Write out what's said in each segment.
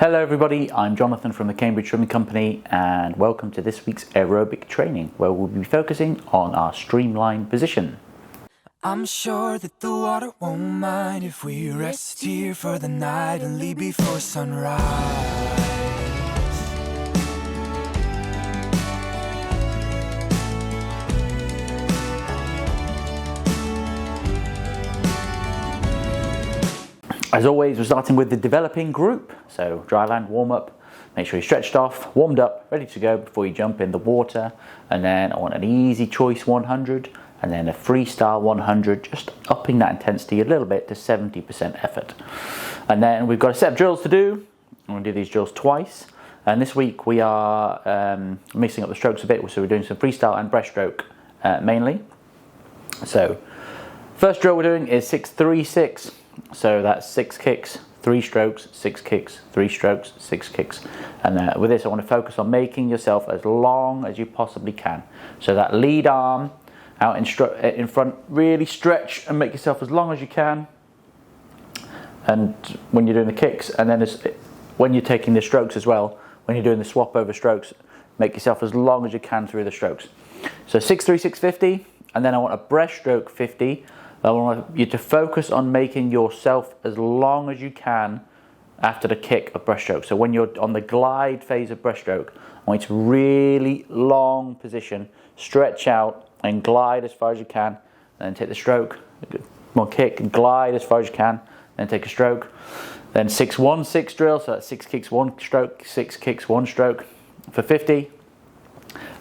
Hello everybody, I'm Jonathan from the Cambridge Swimming Company and welcome to this week's aerobic training where we'll be focusing on our streamline position. I'm sure that the water won't mind if we rest here for the night and leave before sunrise. As always, we're starting with the developing group. So dry land warm up, make sure you're stretched off, warmed up, ready to go before you jump in the water. And then I want an easy choice 100 and then a freestyle 100, just upping that intensity a little bit to 70% effort. And then we've got a set of drills to do. I'm going to do these drills twice. And this week we are mixing up the strokes a bit, so we're doing some freestyle and breaststroke mainly. So first drill we're doing is 6-3-6. So that's 6 kicks, 3 strokes, 6 kicks, 3 strokes, 6 kicks. And with this I want to focus on making yourself as long as you possibly can. So that lead arm out in front, really stretch and make yourself as long as you can. And when you're doing the kicks, and then when you're taking the strokes as well, when you're doing the swap over strokes, make yourself as long as you can through the strokes. So 6-3-6 50, and then I want a breaststroke 50. I want you to focus on making yourself as long as you can after the kick of breaststroke. So when you're on the glide phase of breaststroke, I want you to really long position, stretch out and glide as far as you can, and then take the stroke, one kick, and glide as far as you can, then take a stroke. Then 6-1-6 drill, so that's 6 kicks, 1 stroke, 6 kicks, 1 stroke for 50,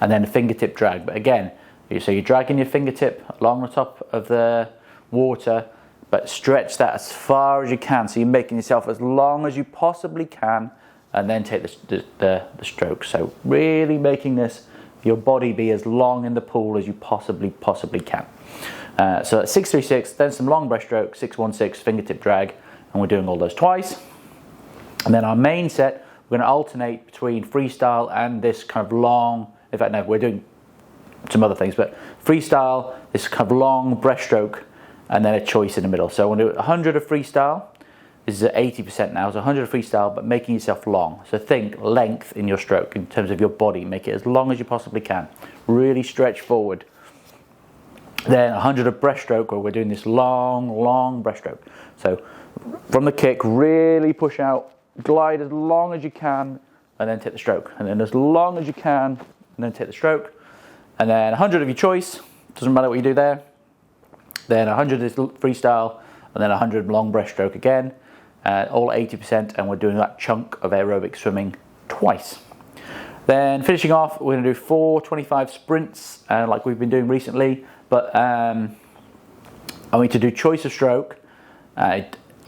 and then a fingertip drag. But again, so you're dragging your fingertip along the top of the water, but stretch that as far as you can, so you're making yourself as long as you possibly can, and then take the stroke. So really making your body be as long in the pool as you possibly can. So that's 6-3-6, then some long breaststroke, 6-1-6 fingertip drag, and we're doing all those twice. And then our main set, we're going to alternate between freestyle and this kind of long, in fact no, we're doing some other things, but freestyle, this kind of long breaststroke, and then a choice in the middle. So I want to do 100 of freestyle. This is at 80% now, so 100 of freestyle, but making yourself long. So think length in your stroke in terms of your body. Make it as long as you possibly can. Really stretch forward. Then 100 of breaststroke, where we're doing this long breaststroke. So from the kick, really push out, glide as long as you can, and then take the stroke. And then as long as you can, and then take the stroke. And then 100 of your choice. Doesn't matter what you do there. Then 100 is freestyle, and then 100 long breaststroke again, all 80%, and we're doing that chunk of aerobic swimming twice. Then finishing off, we're going to do 4 25 sprints, like we've been doing recently, but I want you to do choice of stroke.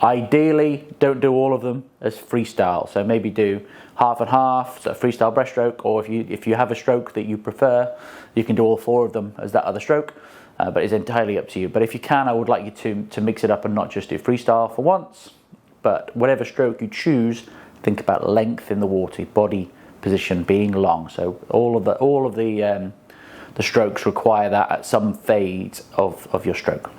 Ideally, don't do all of them as freestyle, so maybe do half and half, so freestyle breaststroke, or if you have a stroke that you prefer, you can do all 4 of them as that other stroke. But it's entirely up to you. But if you can, I would like you to mix it up and not just do freestyle for once, but whatever stroke you choose, think about length in the water, body position being long. So all of the strokes require that at some phase of your stroke.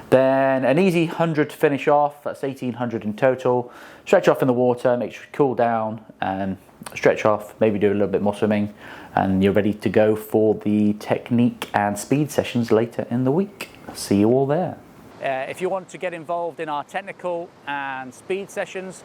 Then an easy 100 to finish off. That's 1800 in total. Stretch off in the water, make sure you cool down and stretch off, maybe do a little bit more swimming, and you're ready to go for the technique and speed sessions later in the week. See you all there. If you want to get involved in our technical and speed sessions,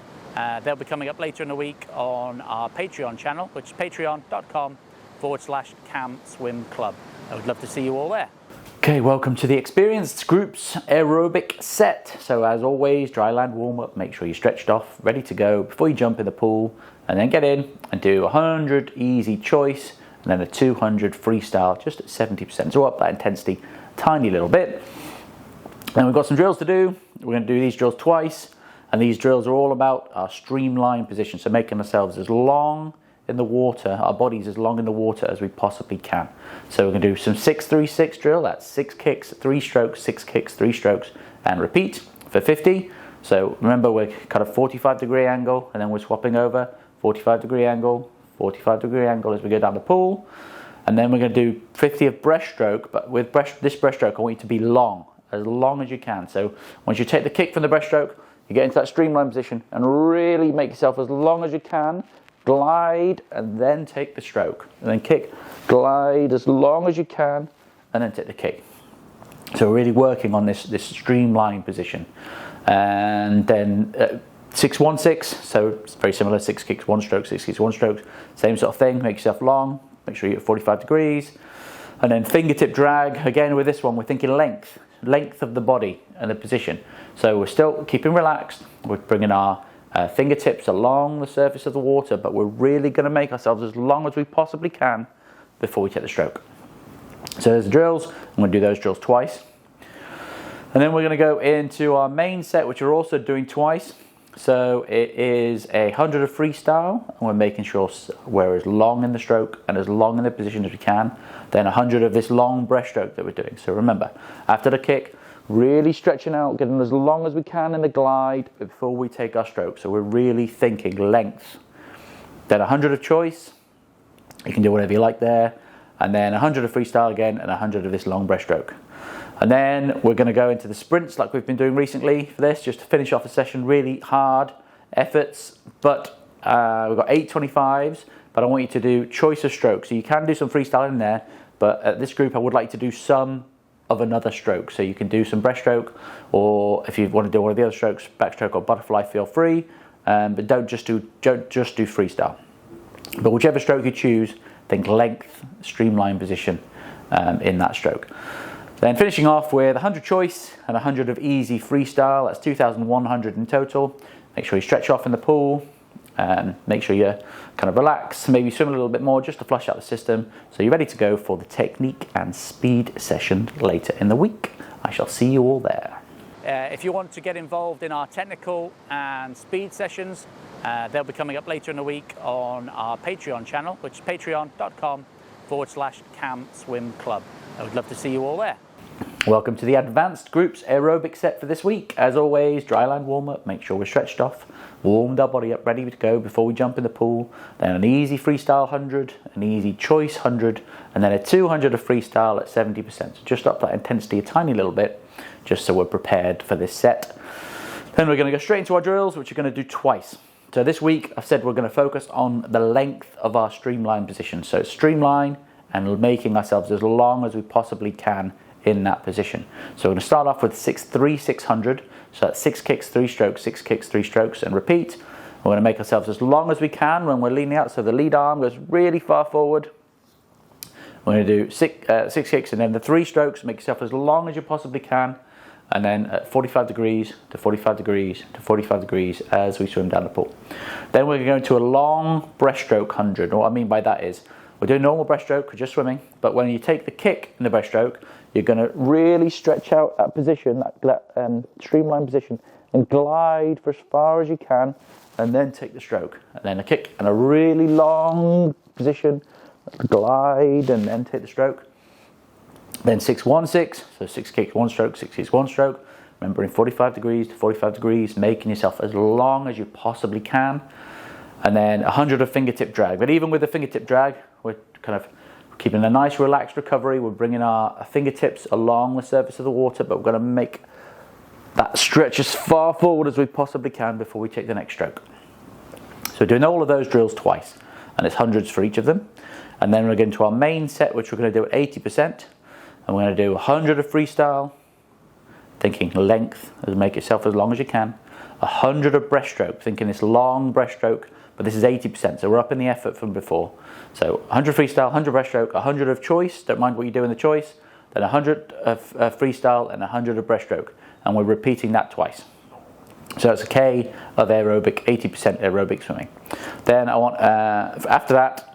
they'll be coming up later in the week on our Patreon channel, which is patreon.com/CamSwim Club. I would love to see you all there. Okay, welcome to the experienced groups aerobic set. So as always, dry land warm up, make sure you're stretched off, ready to go before you jump in the pool, and then get in and do 100 easy choice, and then a 200 freestyle, just at 70%. So up that intensity a tiny little bit. Then we've got some drills to do. We're going to do these drills twice, and these drills are all about our streamline position, so making ourselves as long in the water, our bodies as long in the water as we possibly can. So we're going to do some 6-3-6 drill. That's 6 kicks, 3 strokes, 6 kicks, 3 strokes, and repeat for 50. So remember, we're kind of 45-degree angle, and then we're swapping over 45-degree angle, 45-degree angle as we go down the pool. And then we're going to do 50 of breaststroke, but with this breaststroke, I want you to be long as you can. So once you take the kick from the breaststroke, you get into that streamline position and really make yourself as long as you can, glide and then take the stroke, and then kick, glide as long as you can, and then take the kick. So we're really working on this streamline position. And then 6-1-6, so it's very similar, 6 kicks, 1 stroke, 6 kicks, 1 stroke, same sort of thing, make yourself long, make sure you're at 45 degrees. And then fingertip drag, again with this one, we're thinking length of the body and the position. So we're still keeping relaxed, we're bringing our fingertips along the surface of the water, but we're really going to make ourselves as long as we possibly can before we take the stroke. So there's the drills. I'm going to do those drills twice. And then we're going to go into our main set, which we're also doing twice. So it is 100 of freestyle, and we're making sure we're as long in the stroke and as long in the position as we can. Then 100 of this long breaststroke that we're doing. So remember, after the kick, really stretching out, getting as long as we can in the glide before we take our stroke. So we're really thinking length. Then 100 of choice, you can do whatever you like there. And then 100 of freestyle again, and 100 of this long breaststroke. And then we're going to go into the sprints like we've been doing recently for this, just to finish off a session, really hard efforts. But we've got 8 25s, but I want you to do choice of strokes. So you can do some freestyle in there, but at this group I would like to do some of another stroke. So you can do some breaststroke, or if you want to do one of the other strokes, backstroke or butterfly, feel free. But don't just do freestyle. But whichever stroke you choose, think length, streamline position in that stroke. Then finishing off with 100 choice and 100 of easy freestyle. That's 2,100 in total. Make sure you stretch off in the pool. Make sure you kind of relax, maybe swim a little bit more just to flush out the system. So you're ready to go for the technique and speed session later in the week. I shall see you all there. If you want to get involved in our technical and speed sessions, they'll be coming up later in the week on our Patreon channel, which is patreon.com/CamSwim Club. I would love to see you all there. Welcome to the advanced groups aerobic set for this week. As always, dryland warm up, make sure we're stretched off, warmed our body up, ready to go before we jump in the pool. Then an easy freestyle 100, an easy choice 100, and then a 200 of freestyle at 70%. So just up that intensity a tiny little bit, just so we're prepared for this set. Then we're going to go straight into our drills, which we're going to do twice. So this week, I've said we're going to focus on the length of our streamline position. So streamline and making ourselves as long as we possibly can in that position. So we're going to start off with 600. So that's 6 kicks, 3 strokes, 6 kicks, 3 strokes, and repeat. We're going to make ourselves as long as we can when we're leaning out, so the lead arm goes really far forward. We're going to do 6 kicks and then the 3 strokes, make yourself as long as you possibly can, and then at 45 degrees to 45 degrees to 45 degrees as we swim down the pool. Then we're going to go into a long breaststroke 100. And what I mean by that is, we're doing normal breaststroke, we're just swimming, but when you take the kick in the breaststroke, you're going to really stretch out that position, that streamline position, and glide for as far as you can, and then take the stroke. And then a kick and a really long position, glide, and then take the stroke. Then 6-1-6, so 6 kicks, 1 stroke, 6 kicks, 1 stroke. Remembering 45 degrees to 45 degrees, making yourself as long as you possibly can. And then 100 of fingertip drag. But even with the fingertip drag, we're kind of keeping a nice relaxed recovery. We're bringing our fingertips along the surface of the water, but we're going to make that stretch as far forward as we possibly can before we take the next stroke. So we're doing all of those drills twice, and it's hundreds for each of them. And then we're going to our main set, which we're going to do at 80%. And we're going to do 100 of freestyle, thinking length, make yourself as long as you can. 100 of breaststroke, thinking this long breaststroke, but this is 80%, so we're up in the effort from before. So 100 freestyle, 100 breaststroke, 100 of choice, don't mind what you do in the choice, then 100 of freestyle and 100 of breaststroke, and we're repeating that twice. So that's a K of aerobic, 80% aerobic swimming. Then I want, after that,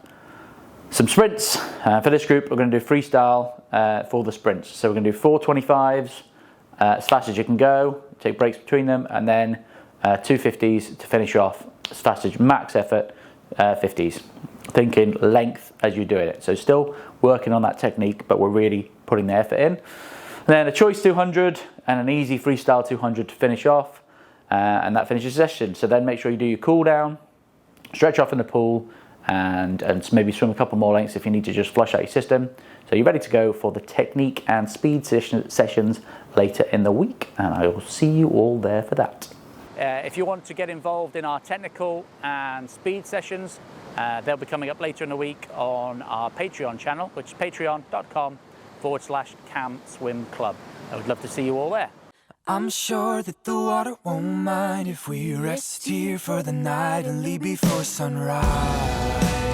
some sprints. For this group, we're going to do freestyle for the sprints. So we're going to do 4 25s as fast as you can go, take breaks between them, and then 2 50s to finish off as fast as max effort 50s. Thinking length as you're doing it. So still working on that technique, but we're really putting the effort in. And then a choice 200 and an easy freestyle 200 to finish off, and that finishes the session. So then make sure you do your cool down, stretch off in the pool, and maybe swim a couple more lengths if you need to just flush out your system. So you're ready to go for the technique and speed sessions later in the week, and I will see you all there for that. If you want to get involved in our technical and speed sessions, they'll be coming up later in the week on our Patreon channel, which is patreon.com/CamSwim Club. I would love to see you all there. I'm sure that the water won't mind if we rest here for the night and leave before sunrise.